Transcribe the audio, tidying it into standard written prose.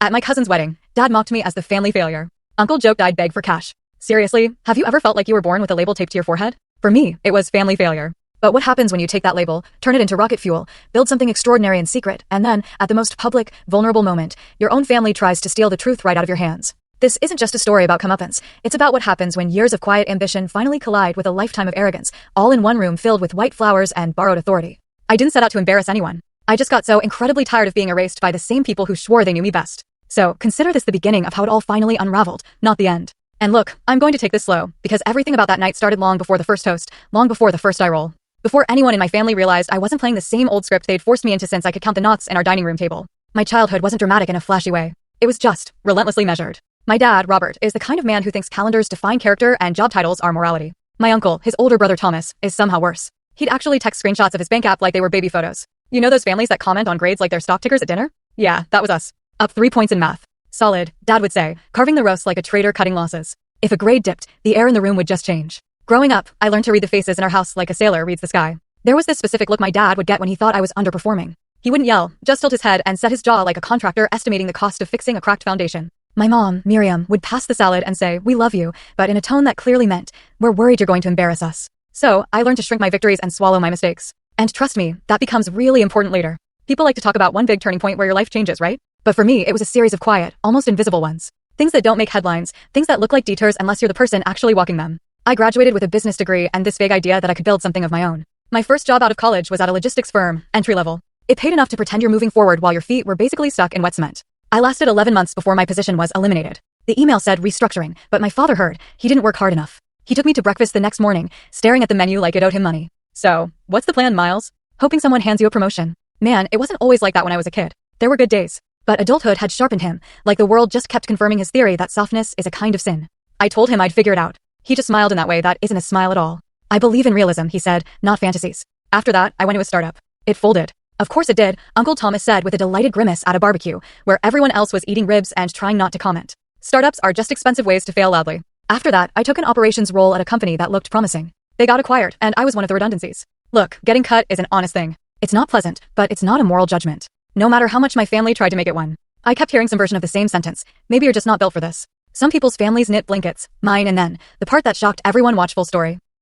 At my cousin's wedding, Dad mocked me as the family failure. Uncle joked I'd beg for cash. Seriously, have you ever felt like you were born with a label taped to your forehead? For me, it was family failure. But what happens when you take that label, turn it into rocket fuel, build something extraordinary in secret, and then, at the most public, vulnerable moment, your own family tries to steal the truth right out of your hands? This isn't just a story about comeuppance. It's about what happens when years of quiet ambition finally collide with a lifetime of arrogance, all in one room filled with white flowers and borrowed authority. I didn't set out to embarrass anyone. I just got so incredibly tired of being erased by the same people who swore they knew me best. So, consider this the beginning of how it all finally unraveled, not the end. And look, I'm going to take this slow, because everything about that night started long before the first toast, long before the first eye roll. Before anyone in my family realized I wasn't playing the same old script they'd forced me into since I could count the knots in our dining room table. My childhood wasn't dramatic in a flashy way. It was just, relentlessly measured. My dad, Robert, is the kind of man who thinks calendars define character and job titles are morality. My uncle, his older brother Thomas, is somehow worse. He'd actually text screenshots of his bank app like they were baby photos. You know those families that comment on grades like they're stock tickers at dinner? Yeah, that was us. Up 3 points in math. Solid, Dad would say, carving the roast like a trader cutting losses. If a grade dipped, the air in the room would just change. Growing up, I learned to read the faces in our house like a sailor reads the sky. There was this specific look my dad would get when he thought I was underperforming. He wouldn't yell, just tilt his head and set his jaw like a contractor estimating the cost of fixing a cracked foundation. My mom, Miriam, would pass the salad and say, "We love you," but in a tone that clearly meant, "We're worried you're going to embarrass us." So, I learned to shrink my victories and swallow my mistakes. And trust me, that becomes really important later. People like to talk about one big turning point where your life changes, right? But for me, it was a series of quiet, almost invisible ones. Things that don't make headlines, things that look like detours unless you're the person actually walking them. I graduated with a business degree and this vague idea that I could build something of my own. My first job out of college was at a logistics firm, entry level. It paid enough to pretend you're moving forward while your feet were basically stuck in wet cement. I lasted 11 months before my position was eliminated. The email said restructuring, but my father heard he didn't work hard enough. He took me to breakfast the next morning, staring at the menu like it owed him money. So, what's the plan, Miles? Hoping someone hands you a promotion. Man, it wasn't always like that when I was a kid. There were good days. But adulthood had sharpened him, like the world just kept confirming his theory that softness is a kind of sin. I told him I'd figure it out. He just smiled in that way that isn't a smile at all. I believe in realism, he said, not fantasies. After that, I went to a startup. It folded. Of course it did, Uncle Thomas said with a delighted grimace at a barbecue, where everyone else was eating ribs and trying not to comment. Startups are just expensive ways to fail loudly. After that, I took an operations role at a company that looked promising. They got acquired, and I was one of the redundancies. Look, getting cut is an honest thing. It's not pleasant, but it's not a moral judgment. No matter how much my family tried to make it one. I kept hearing some version of the same sentence. Maybe you're just not built for this. Some people's families knit blankets, mine and then, the part that shocked everyone, watch full story.